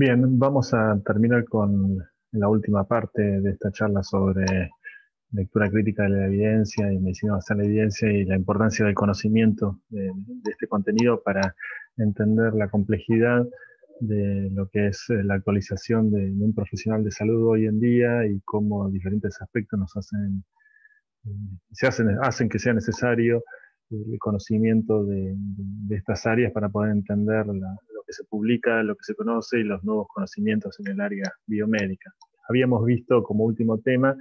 Bien, vamos a terminar con la última parte de esta charla sobre lectura crítica de la evidencia y medicina basada en la evidencia y la importancia del conocimiento de este contenido para entender la complejidad de lo que es la actualización de un profesional de salud hoy en día y cómo diferentes aspectos nos hacen que sea necesario el conocimiento de estas áreas para poder entender lo que se publica, lo que se conoce y los nuevos conocimientos en el área biomédica. Habíamos visto como último tema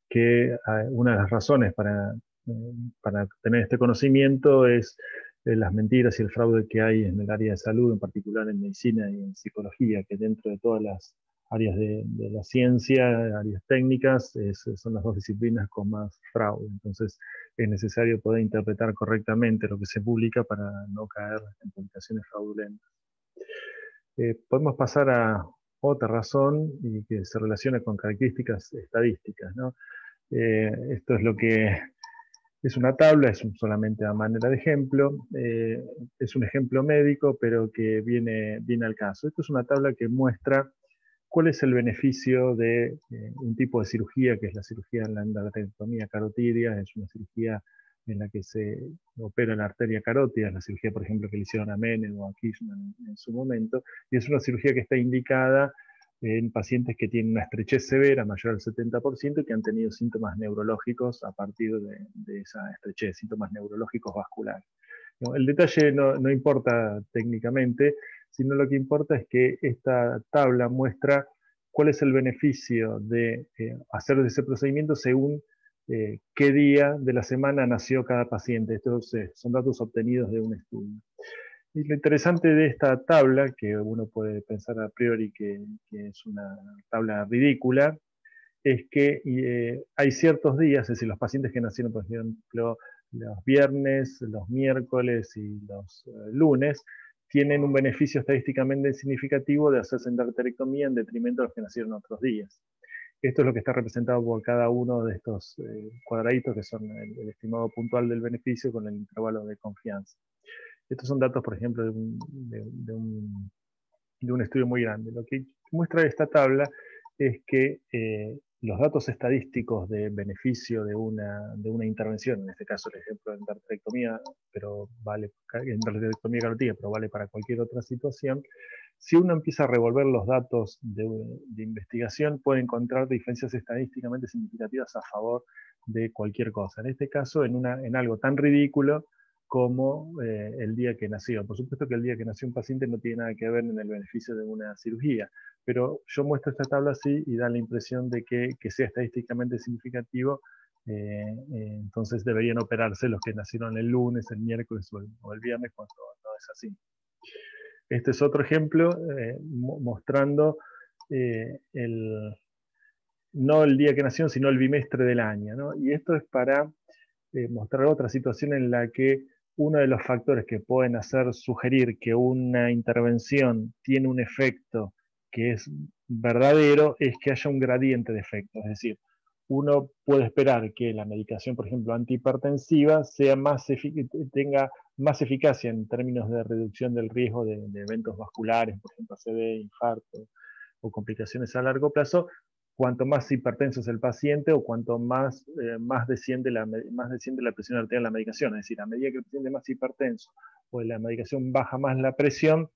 que una de las razones para tener este conocimiento es las mentiras y el fraude que hay en el área de salud, en particular en medicina y en psicología, que dentro de todas las áreas de la ciencia, áreas técnicas, son las dos disciplinas con más fraude. Entonces es necesario poder interpretar correctamente lo que se publica para no caer en publicaciones fraudulentas. Podemos pasar a otra razón y que se relaciona con características estadísticas, ¿no? Esto es lo que es una tabla, solamente a manera de ejemplo, es un ejemplo médico, pero que viene al caso. Esto es una tabla que muestra cuál es el beneficio de un tipo de cirugía, que es la cirugía en la endarterectomía carotidia, es una cirugía en la que se opera la arteria carótida, es la cirugía, por ejemplo, que le hicieron a Menem o a Kirchner en su momento, y es una cirugía que está indicada en pacientes que tienen una estrechez severa, mayor al 70%, y que han tenido síntomas neurológicos a partir de esa estrechez, síntomas neurológicos vasculares. No, el detalle no importa técnicamente, sino lo que importa es que esta tabla muestra cuál es el beneficio de hacer ese procedimiento según qué día de la semana nació cada paciente. Estos son datos obtenidos de un estudio. Y lo interesante de esta tabla, que uno puede pensar a priori que es una tabla ridícula, es que hay ciertos días, es decir, los pacientes que nacieron, por ejemplo, los viernes, los miércoles y los lunes, tienen un beneficio estadísticamente significativo de hacerse endarterectomía en detrimento de los que nacieron otros días. Esto es lo que está representado por cada uno de estos cuadraditos, que son el estimado puntual del beneficio con el intervalo de confianza. Estos son datos, por ejemplo, de un estudio muy grande. Lo que muestra esta tabla es que los datos estadísticos de beneficio de una intervención, en este caso el ejemplo de endarterectomía, pero vale endarterectomía carotídea, pero vale para cualquier otra situación, si uno empieza a revolver los datos de investigación, puede encontrar diferencias estadísticamente significativas a favor de cualquier cosa. En este caso, en algo tan ridículo como el día que nació. Por supuesto que el día que nació un paciente no tiene nada que ver en el beneficio de una cirugía, pero yo muestro esta tabla así y da la impresión de que sea estadísticamente significativo, entonces deberían operarse los que nacieron el lunes, el miércoles o el viernes, cuando no es así. Este es otro ejemplo mostrando no el día que nació, sino el bimestre del año, ¿no? Y esto es para mostrar otra situación en la que uno de los factores que pueden hacer sugerir que una intervención tiene un efecto que es verdadero es que haya un gradiente de efecto. Es decir, uno puede esperar que la medicación, por ejemplo, antihipertensiva, tenga más eficacia en términos de reducción del riesgo de eventos vasculares, por ejemplo, ACV, infarto o complicaciones a largo plazo, cuanto más hipertenso es el paciente o cuanto más desciende la presión arterial en la medicación. Es decir, a medida que el paciente es más hipertenso o la medicación baja más la presión,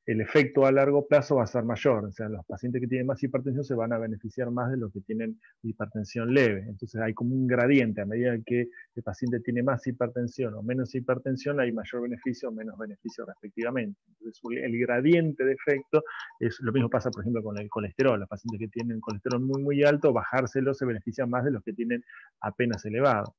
el efecto a largo plazo va a ser mayor. O sea, los pacientes que tienen más hipertensión se van a beneficiar más de los que tienen hipertensión leve. Entonces hay como un gradiente. A medida que el paciente tiene más hipertensión o menos hipertensión, hay mayor beneficio o menos beneficio respectivamente. Entonces el gradiente de efecto es lo mismo pasa, por ejemplo, con el colesterol. Los pacientes que tienen colesterol muy, muy alto, bajárselo se beneficia más de los que tienen apenas elevado.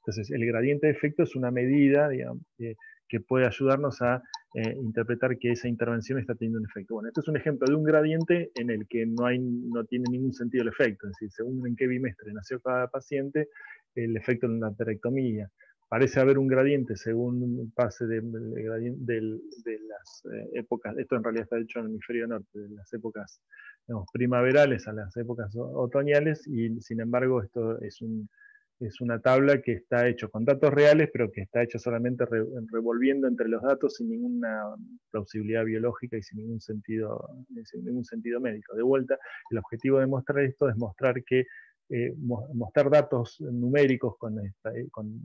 Entonces, el gradiente de efecto es una medida, digamos, que puede ayudarnos a interpretar que esa intervención está teniendo un efecto. Bueno, esto es un ejemplo de un gradiente en el que no tiene ningún sentido el efecto, es decir, según en qué bimestre nació cada paciente, el efecto en la endarterectomía. Parece haber un gradiente según pase de las épocas, esto en realidad está hecho en el hemisferio norte, de las épocas, digamos, primaverales a las épocas otoñales, y sin embargo esto es es una tabla que está hecha con datos reales, pero que está hecha solamente revolviendo entre los datos sin ninguna plausibilidad biológica y sin ningún sentido médico. De vuelta, el objetivo de mostrar esto es mostrar que mostrar datos numéricos con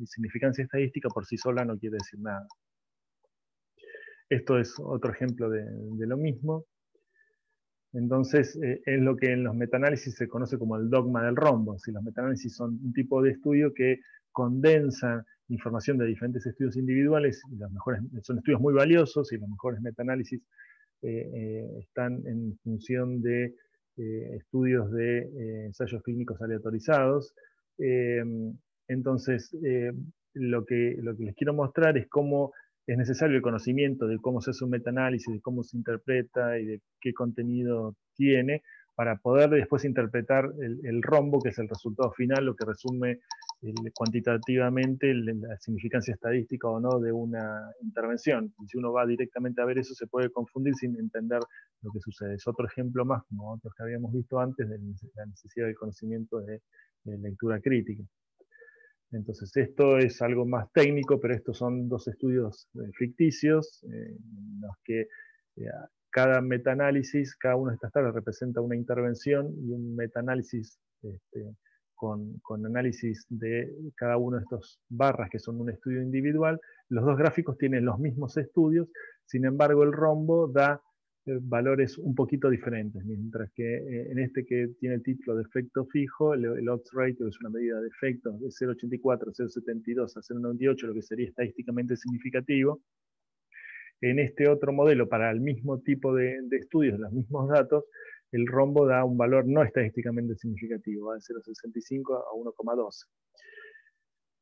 significancia estadística por sí sola no quiere decir nada. Esto es otro ejemplo de lo mismo. Entonces, es lo que en los metaanálisis se conoce como el dogma del rombo. Si los metaanálisis son un tipo de estudio que condensan información de diferentes estudios individuales, y los mejores, son estudios muy valiosos, y los mejores metaanálisis están en función de estudios de ensayos clínicos aleatorizados. Entonces, lo que les quiero mostrar es cómo es necesario el conocimiento de cómo se hace un metaanálisis, de cómo se interpreta y de qué contenido tiene, para poder después interpretar el rombo, que es el resultado final, lo que resume cuantitativamente la significancia estadística o no de una intervención. Y si uno va directamente a ver eso, se puede confundir sin entender lo que sucede. Es otro ejemplo más, como otros que habíamos visto antes, de la necesidad del conocimiento de lectura crítica. Entonces, esto es algo más técnico, pero estos son dos estudios ficticios, en los que cada metaanálisis, cada una de estas tablas representa una intervención y un metaanálisis con análisis de cada uno de estos barras, que son un estudio individual. Los dos gráficos tienen los mismos estudios, sin embargo, el rombo da valores un poquito diferentes, mientras que en este que tiene el título de efecto fijo, el odds ratio, que es una medida de efectos de 0,84, 0,72 a 0,98, lo que sería estadísticamente significativo. En este otro modelo, para el mismo tipo de estudios, los mismos datos, el rombo da un valor no estadísticamente significativo, va de 0,65 a 1,12.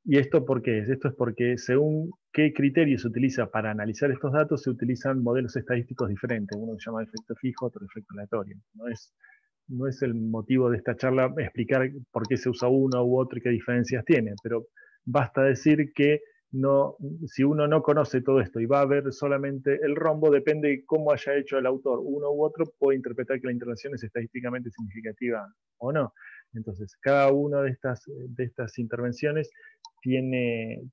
¿Y esto por qué es? Esto es porque según qué criterio se utiliza para analizar estos datos, se utilizan modelos estadísticos diferentes. Uno se llama efecto fijo, otro efecto aleatorio. No es el motivo de esta charla explicar por qué se usa uno u otro y qué diferencias tiene, pero basta decir que si uno no conoce todo esto y va a ver solamente el rombo, depende de cómo haya hecho el autor, uno u otro puede interpretar que la intervención es estadísticamente significativa o no. Entonces, cada una de estas intervenciones de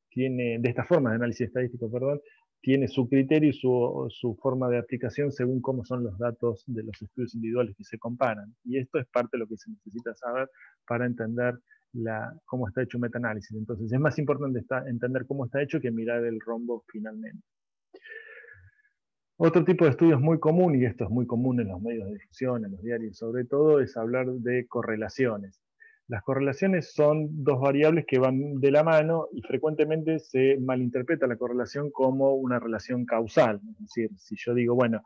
esta forma de análisis estadístico, perdón, tiene su criterio y su forma de aplicación según cómo son los datos de los estudios individuales que se comparan. Y esto es parte de lo que se necesita saber para entender cómo está hecho un metaanálisis. Entonces es más importante entender cómo está hecho que mirar el rombo finalmente. Otro tipo de estudios muy común, y esto es muy común en los medios de difusión, en los diarios sobre todo, es hablar de correlaciones. Las correlaciones son dos variables que van de la mano y frecuentemente se malinterpreta la correlación como una relación causal. Es decir, si yo digo, bueno,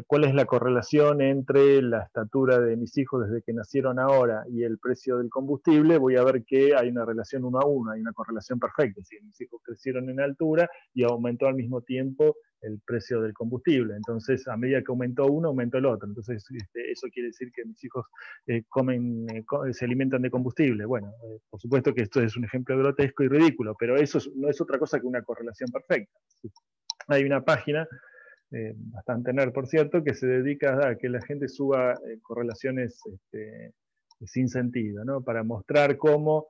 ¿cuál es la correlación entre la estatura de mis hijos desde que nacieron ahora y el precio del combustible? Voy a ver que hay una relación 1 a 1, hay una correlación perfecta. Si mis hijos crecieron en altura y aumentó al mismo tiempo el precio del combustible. Entonces, a medida que aumentó uno, aumentó el otro. Entonces, eso quiere decir que mis hijos se alimentan de combustible. Bueno, por supuesto que esto es un ejemplo grotesco y ridículo, pero eso no es otra cosa que una correlación perfecta. Hay una página, bastante nerd por cierto, que se dedica a que la gente suba correlaciones sin sentido, ¿no? Para mostrar cómo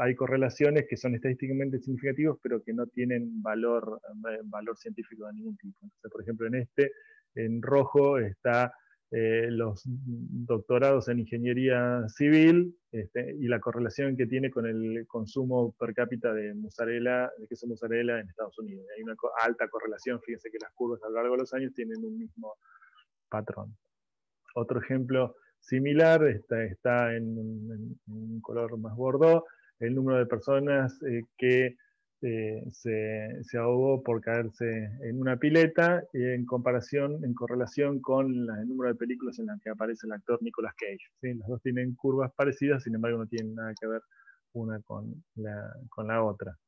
hay correlaciones que son estadísticamente significativas, pero que no tienen valor científico de ningún tipo. Entonces, por ejemplo, en rojo está los doctorados en ingeniería civil y la correlación que tiene con el consumo per cápita de queso mozzarella en Estados Unidos. Hay una alta correlación, fíjense que las curvas a lo largo de los años tienen un mismo patrón. Otro ejemplo similar está en un color más bordeaux, el número de personas que se ahogó por caerse en una pileta en correlación con el número de películas en las que aparece el actor Nicolas Cage. ¿Sí? Los dos tienen curvas parecidas, sin embargo no tienen nada que ver una con la otra.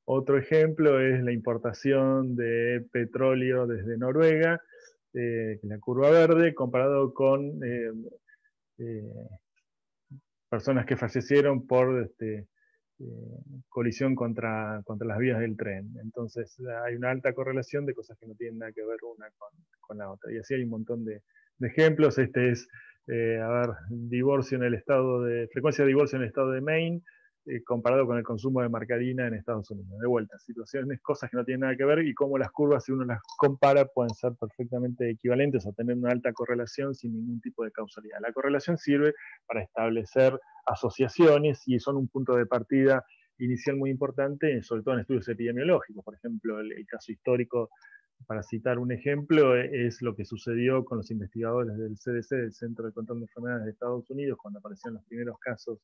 Otro ejemplo es la importación de petróleo desde Noruega, la curva verde, comparado con personas que fallecieron por colisión contra las vías del tren. Entonces hay una alta correlación de cosas que no tienen nada que ver una con la otra. Y así hay un montón de ejemplos. Este es, frecuencia de divorcio en el estado de Maine. comparado con el consumo de margarina en Estados Unidos. De vuelta, situaciones, cosas que no tienen nada que ver y cómo las curvas, si uno las compara, pueden ser perfectamente equivalentes o tener una alta correlación sin ningún tipo de causalidad. La correlación sirve para establecer asociaciones y son un punto de partida inicial muy importante, sobre todo en estudios epidemiológicos. Por ejemplo, el caso histórico, para citar un ejemplo, es lo que sucedió con los investigadores del CDC, del Centro de Control de Enfermedades de Estados Unidos, cuando aparecieron los primeros casos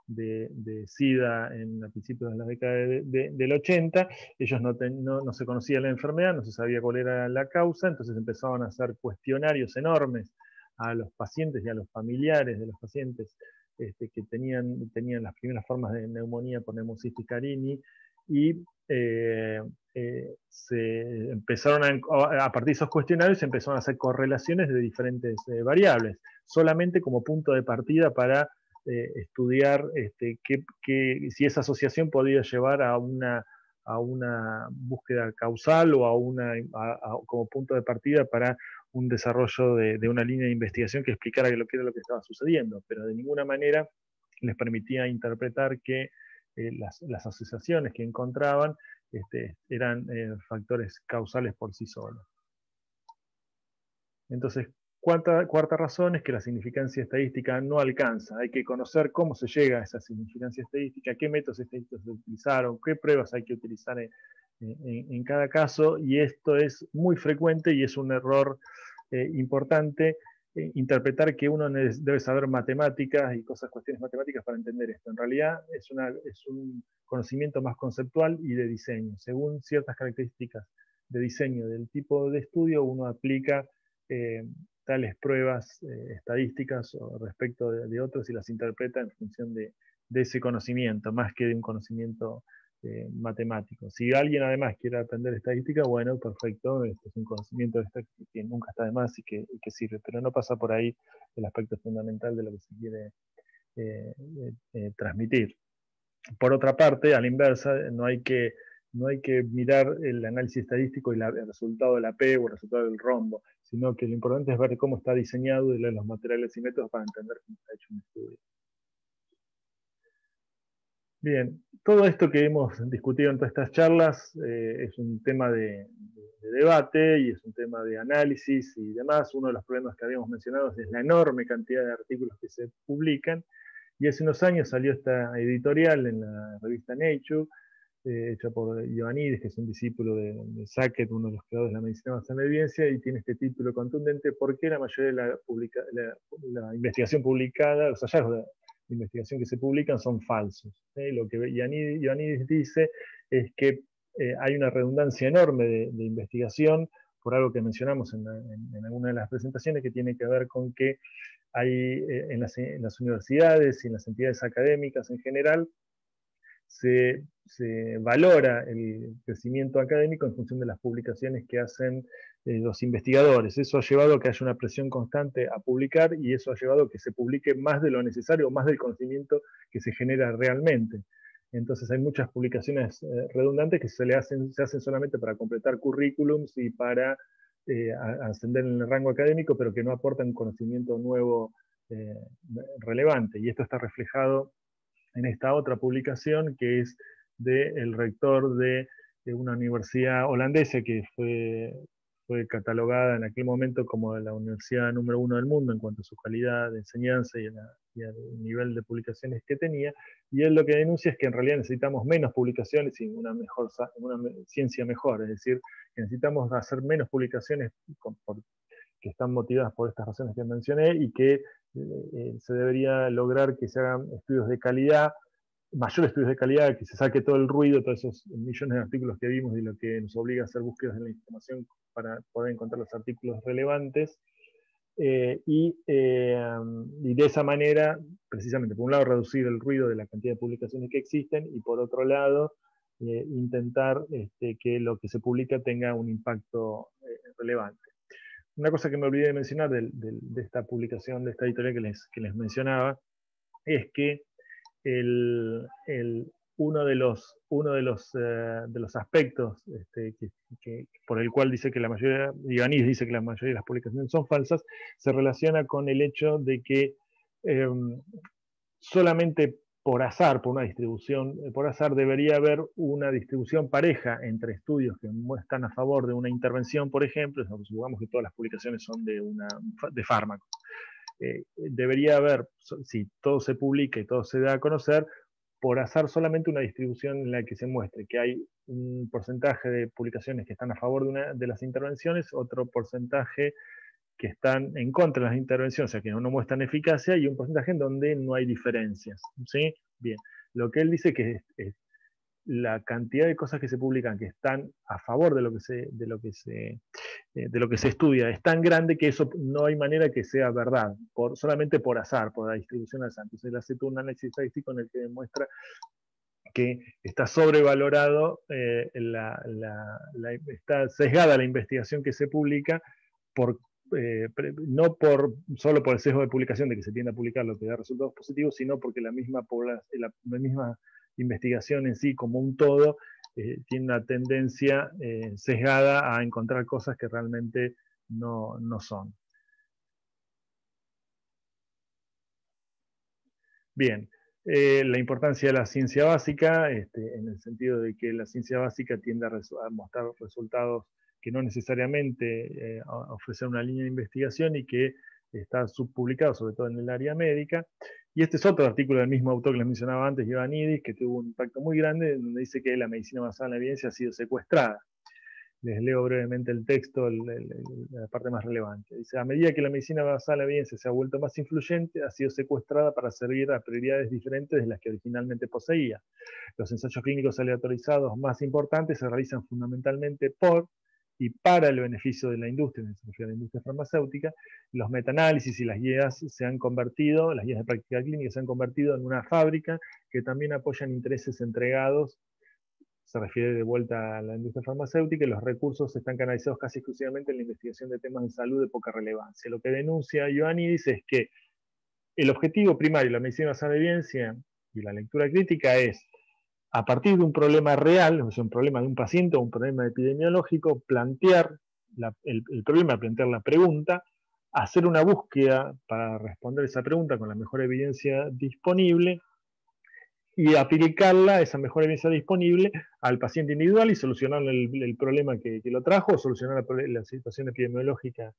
de SIDA a principios de la década del 80. Ellos no se conocía la enfermedad, no se sabía cuál era la causa, entonces empezaban a hacer cuestionarios enormes a los pacientes y a los familiares de los pacientes que tenían las primeras formas de neumonía por Pneumocystis carini, y se empezaron a partir de esos cuestionarios se empezaron a hacer correlaciones de diferentes variables, solamente como punto de partida para estudiar si esa asociación podía llevar a una búsqueda causal o como punto de partida para un desarrollo de una línea de investigación que explicara lo que era lo que estaba sucediendo, pero de ninguna manera les permitía interpretar que las asociaciones que encontraban eran factores causales por sí solos. Entonces, cuarta razón es que la significancia estadística no alcanza. Hay que conocer cómo se llega a esa significancia estadística, qué métodos estadísticos se utilizaron, qué pruebas hay que utilizar en cada caso, y esto es muy frecuente y es un error importante, interpretar que uno debe saber matemáticas y cuestiones matemáticas para entender esto. En realidad es un conocimiento más conceptual y de diseño. Según ciertas características de diseño del tipo de estudio, uno aplica tales pruebas estadísticas respecto de otros y las interpreta en función de ese conocimiento, más que de un conocimiento matemático. Si alguien además quiere aprender estadística, bueno, perfecto, este es un conocimiento que nunca está de más y que sirve, pero no pasa por ahí el aspecto fundamental de lo que se quiere transmitir. Por otra parte, a la inversa, no hay que mirar el análisis estadístico y el resultado de la P o el resultado del rombo, sino que lo importante es ver cómo está diseñado y leer los materiales y métodos para entender cómo está hecho un estudio. Bien, todo esto que hemos discutido en todas estas charlas es un tema de debate y es un tema de análisis y demás. Uno de los problemas que habíamos mencionado es la enorme cantidad de artículos que se publican, y hace unos años salió esta editorial en la revista Nature, hecha por Ioannidis, que es un discípulo de Sackett, uno de los creadores de la medicina basada en evidencia, y tiene este título contundente: ¿por qué la mayoría de la investigación publicada, los hallazgos de investigación que se publican son falsos? Lo que Ioannidis dice es que hay una redundancia enorme de investigación, por algo que mencionamos en alguna de las presentaciones, que tiene que ver con que hay en las universidades y en las entidades académicas en general se valora el crecimiento académico en función de las publicaciones que hacen los investigadores. Eso ha llevado a que haya una presión constante a publicar, y eso ha llevado a que se publique más de lo necesario, más del conocimiento que se genera realmente. Entonces hay muchas publicaciones redundantes que se hacen solamente para completar currículums y para ascender en el rango académico, pero que no aportan conocimiento nuevo relevante. Y esto está reflejado en esta otra publicación, que es del rector de una universidad holandesa que fue catalogada en aquel momento como la universidad número 1 del mundo en cuanto a su calidad de enseñanza y al nivel de publicaciones que tenía. Y él lo que denuncia es que en realidad necesitamos menos publicaciones y una ciencia mejor, es decir, que necesitamos hacer menos publicaciones que están motivadas por estas razones que mencioné, y que se debería lograr que se hagan estudios de calidad, mayores estudios de calidad, que se saque todo el ruido, todos esos millones de artículos que vimos y lo que nos obliga a hacer búsquedas de la información para poder encontrar los artículos relevantes, y de esa manera, precisamente, por un lado, reducir el ruido de la cantidad de publicaciones que existen, y por otro lado, intentar que lo que se publica tenga un impacto relevante. Una cosa que me olvidé de mencionar de esta publicación, de esta editorial que les mencionaba, es que uno de los aspectos por el cual dice que la mayoría, Ioannidis dice que la mayoría de las publicaciones son falsas, se relaciona con el hecho de que solamente por azar, por una distribución, por azar, debería haber una distribución pareja entre estudios que están a favor de una intervención, por ejemplo, supongamos que todas las publicaciones son de fármacos. Debería haber, si todo se publica y todo se da a conocer, por azar solamente una distribución en la que se muestre que hay un porcentaje de publicaciones que están a favor de las intervenciones, otro porcentaje que están en contra de las intervenciones, o sea, que no muestran eficacia, y un porcentaje en donde no hay diferencias. ¿Sí? Bien, lo que él dice que es la cantidad de cosas que se publican que están a favor de lo que se estudia es tan grande que eso no hay manera que sea verdad, solamente por azar, por la distribución al azar. Entonces él hace todo un análisis estadístico en el que demuestra que está sobrevalorado, está sesgada la investigación que se publica por no solo por el sesgo de publicación de que se tiende a publicar lo que da resultados positivos, sino porque la misma investigación en sí como un todo tiene una tendencia sesgada a encontrar cosas que realmente no son. Bien, la importancia de la ciencia básica, en el sentido de que la ciencia básica tiende a mostrar resultados que no necesariamente ofrecen una línea de investigación y que está subpublicado, sobre todo en el área médica. Y este es otro artículo del mismo autor que les mencionaba antes, Ioannidis, que tuvo un impacto muy grande, donde dice que la medicina basada en la evidencia ha sido secuestrada. Les leo brevemente el texto, la parte más relevante. Dice, a medida que la medicina basada en la evidencia se ha vuelto más influyente, ha sido secuestrada para servir a prioridades diferentes de las que originalmente poseía. Los ensayos clínicos aleatorizados más importantes se realizan fundamentalmente por y para el beneficio de la industria, en especial la industria farmacéutica. Los metaanálisis y las guías las guías de práctica clínica se han convertido en una fábrica que también apoyan intereses entregados. Se refiere de vuelta a la industria farmacéutica, y los recursos están canalizados casi exclusivamente en la investigación de temas de salud de poca relevancia. Lo que denuncia Ioannidis es que el objetivo primario de la medicina basada en evidencia y la lectura crítica es, a partir de un problema real, o sea, un problema de un paciente o un problema epidemiológico, plantear el problema, plantear la pregunta, hacer una búsqueda para responder esa pregunta con la mejor evidencia disponible, y aplicarla, esa mejor evidencia disponible, al paciente individual y solucionar el problema que lo trajo, o solucionar la situación epidemiológica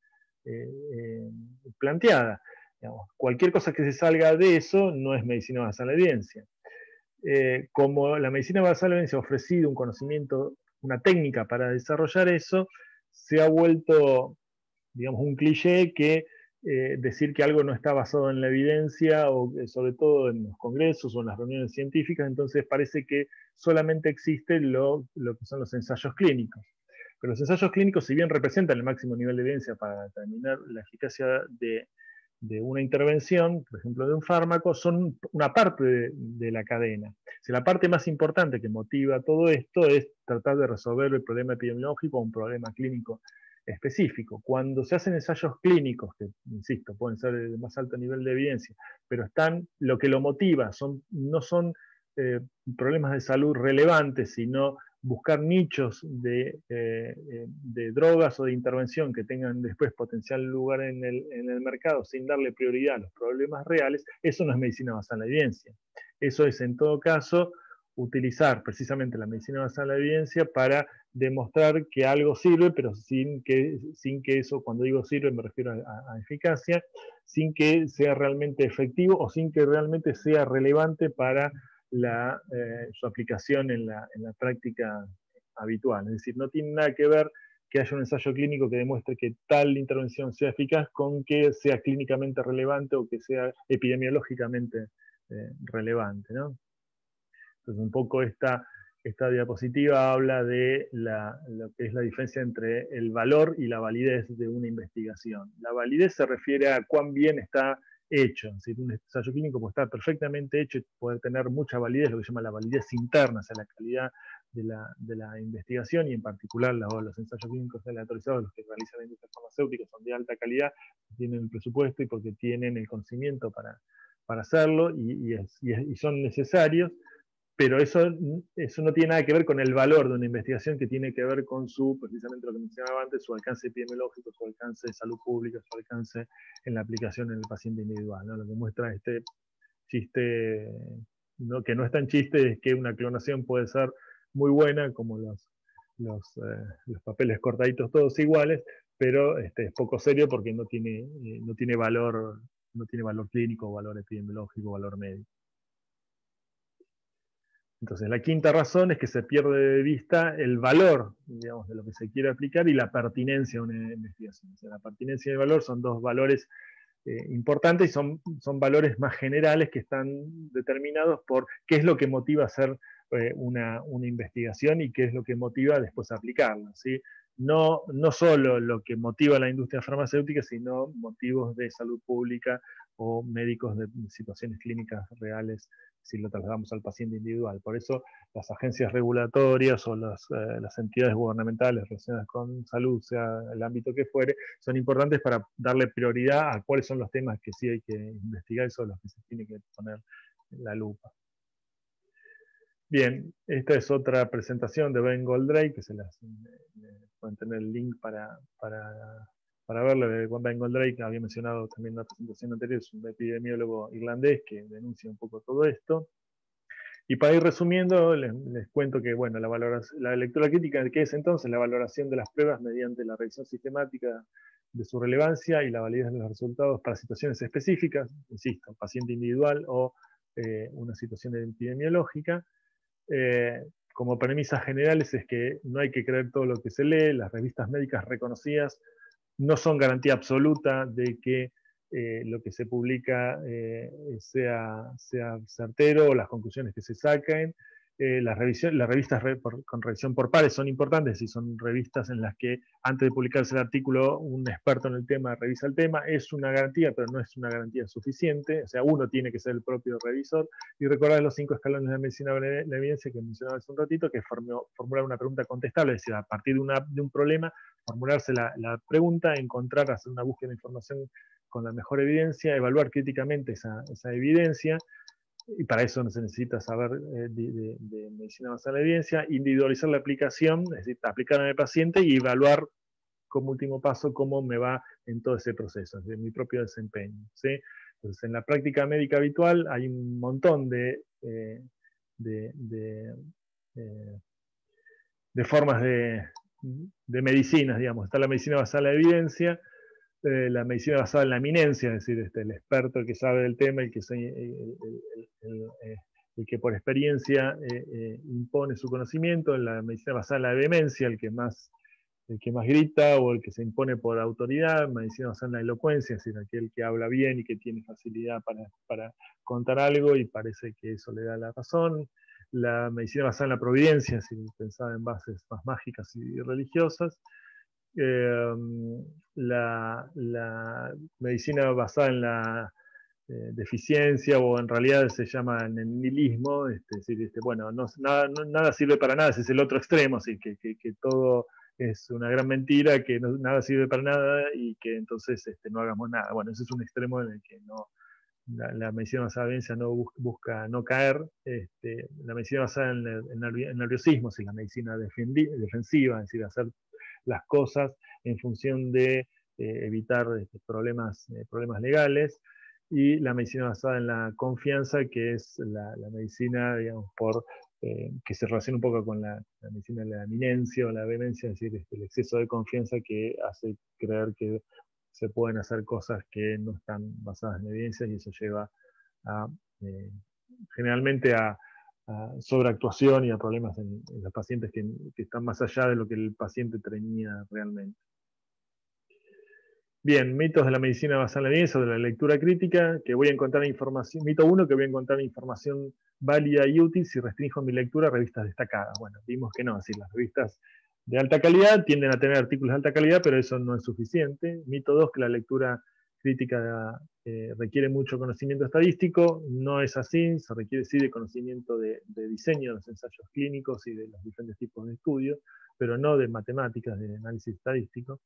planteada. Digamos, cualquier cosa que se salga de eso no es medicina basada en la evidencia. Como la medicina basada en la evidencia ha ofrecido un conocimiento, una técnica para desarrollar eso, se ha vuelto, digamos, un cliché que decir que algo no está basado en la evidencia, o sobre todo en los congresos o en las reuniones científicas, entonces parece que solamente existe lo que son los ensayos clínicos. Pero los ensayos clínicos, si bien representan el máximo nivel de evidencia para determinar la eficacia de una intervención, por ejemplo de un fármaco, son una parte de la cadena. Si la parte más importante que motiva todo esto es tratar de resolver el problema epidemiológico o un problema clínico específico. Cuando se hacen ensayos clínicos, que insisto, pueden ser de más alto nivel de evidencia, pero lo que lo motiva no son problemas de salud relevantes, sino buscar nichos de drogas o de intervención que tengan después potencial lugar en el mercado sin darle prioridad a los problemas reales, eso no es medicina basada en la evidencia. Eso es, en todo caso, utilizar precisamente la medicina basada en la evidencia para demostrar que algo sirve, pero sin que eso, cuando digo sirve me refiero a eficacia, sin que sea realmente efectivo o sin que realmente sea relevante para su aplicación en la práctica habitual. Es decir, no tiene nada que ver que haya un ensayo clínico que demuestre que tal intervención sea eficaz con que sea clínicamente relevante o que sea epidemiológicamente relevante, ¿no? Entonces, un poco esta diapositiva habla de lo que es la diferencia entre el valor y la validez de una investigación. La validez se refiere a cuán bien está hecho. Es decir, un ensayo clínico puede estar perfectamente hecho y poder tener mucha validez, lo que se llama la validez interna, o sea, la calidad de la investigación, y en particular los ensayos clínicos aleatorizados, los que realiza la industria farmacéutica, son de alta calidad, tienen el presupuesto y porque tienen el conocimiento para hacerlo, y son necesarios. Pero eso no tiene nada que ver con el valor de una investigación, que tiene que ver con precisamente lo que mencionaba antes, su alcance epidemiológico, su alcance de salud pública, su alcance en la aplicación en el paciente individual, ¿no? Lo que muestra este chiste que no es tan chiste, es que una clonación puede ser muy buena, como los papeles cortaditos todos iguales, pero es poco serio porque no tiene valor clínico, valor epidemiológico, valor médico. Entonces, la quinta razón es que se pierde de vista el valor, digamos, de lo que se quiere aplicar y la pertinencia de una investigación. O sea, la pertinencia y el valor son dos valores importantes y son valores más generales que están determinados por qué es lo que motiva hacer una investigación y qué es lo que motiva después aplicarla, ¿sí? No solo lo que motiva a la industria farmacéutica, sino motivos de salud pública o médicos de situaciones clínicas reales si lo trasladamos al paciente individual. Por eso las agencias regulatorias o las entidades gubernamentales relacionadas con salud, sea el ámbito que fuere, son importantes para darle prioridad a cuáles son los temas que sí hay que investigar y sobre los que se tiene que poner la lupa. Bien, esta es otra presentación de Ben Goldrake, que pueden tener el link para verlo. Ben Goldrake había mencionado también en la presentación anterior, es un epidemiólogo irlandés que denuncia un poco todo esto. Y para ir resumiendo, les cuento que bueno, la lectura crítica, ¿qué es entonces? La valoración de las pruebas mediante la revisión sistemática de su relevancia y la validez de los resultados para situaciones específicas, insisto, paciente individual o una situación epidemiológica. Como premisas generales es que no hay que creer todo lo que se lee, las revistas médicas reconocidas no son garantía absoluta de que lo que se publica sea certero o las conclusiones que se saquen. Las revistas con revisión por pares son importantes y son revistas en las que antes de publicarse el artículo un experto en el tema revisa el tema. Es una garantía, pero no es una garantía suficiente. O sea, uno tiene que ser el propio revisor. Y recordar los 5 escalones de medicina de la evidencia que mencionaba hace un ratito, que es formular una pregunta contestable, es decir, a partir de un problema, formularse la pregunta, hacer una búsqueda de información con la mejor evidencia, evaluar críticamente esa evidencia, y para eso se necesita saber de medicina basada en la evidencia, individualizar la aplicación, es decir, aplicar en el paciente y evaluar como último paso cómo me va en todo ese proceso, de mi propio desempeño, ¿sí? Entonces, en la práctica médica habitual hay un montón de formas de medicinas, digamos. Está la medicina basada en la evidencia, la medicina basada en la eminencia, es decir, el experto que sabe del tema, el que por experiencia impone su conocimiento, la medicina basada en la vehemencia, el que más grita o el que se impone por autoridad, medicina basada en la elocuencia, es decir, aquel que habla bien y que tiene facilidad para contar algo y parece que eso le da la razón. La medicina basada en la providencia, si pensaba en bases más mágicas y religiosas. La medicina basada en la deficiencia, o en realidad se llama en el nihilismo, es decir, bueno, nada sirve para nada, ese es el otro extremo, así que todo es una gran mentira, que nada sirve para nada y que entonces no hagamos nada. Bueno, ese es un extremo en el que la medicina basada en evidencia no busca no caer. La medicina basada en el nerviosismo, es la medicina defensiva, es decir, hacer las cosas en función de evitar problemas legales. Y la medicina basada en la confianza, que es la medicina, digamos, que se relaciona un poco con la medicina de la eminencia o la vehemencia, es decir, el exceso de confianza que hace creer que se pueden hacer cosas que no están basadas en evidencia, y eso lleva generalmente a sobreactuación y a problemas en los pacientes que están más allá de lo que el paciente tenía realmente. Bien, mitos de la medicina basada en la evidencia, de la lectura crítica, que voy a encontrar información. Mito 1, que voy a encontrar información válida y útil si restringo mi lectura a revistas destacadas. Bueno, vimos que no, así las revistas de alta calidad tienden a tener artículos de alta calidad, pero eso no es suficiente. Mito 2, que la lectura crítica requiere mucho conocimiento estadístico. No es así, se requiere sí de conocimiento de diseño de los ensayos clínicos y de los diferentes tipos de estudios, pero no de matemáticas, de análisis estadístico.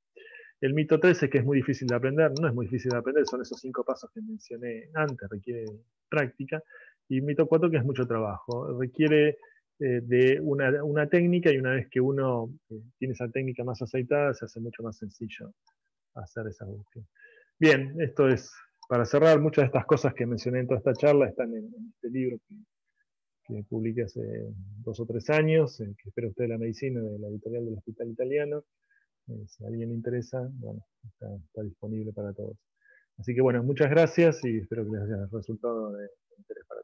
El mito 3 es que es muy difícil de aprender. No es muy difícil de aprender, son esos 5 pasos que mencioné antes, requiere práctica. Y el mito 4, que es mucho trabajo, requiere de una técnica, y una vez que uno tiene esa técnica más aceitada, se hace mucho más sencillo hacer esa búsqueda. Bien, esto es para cerrar. Muchas de estas cosas que mencioné en toda esta charla están en este libro que publiqué hace 2 o 3 años, que espera usted la medicina, de la editorial del Hospital Italiano. Si a alguien le interesa, bueno, está disponible para todos. Así que bueno, muchas gracias y espero que les haya resultado de interés para todos.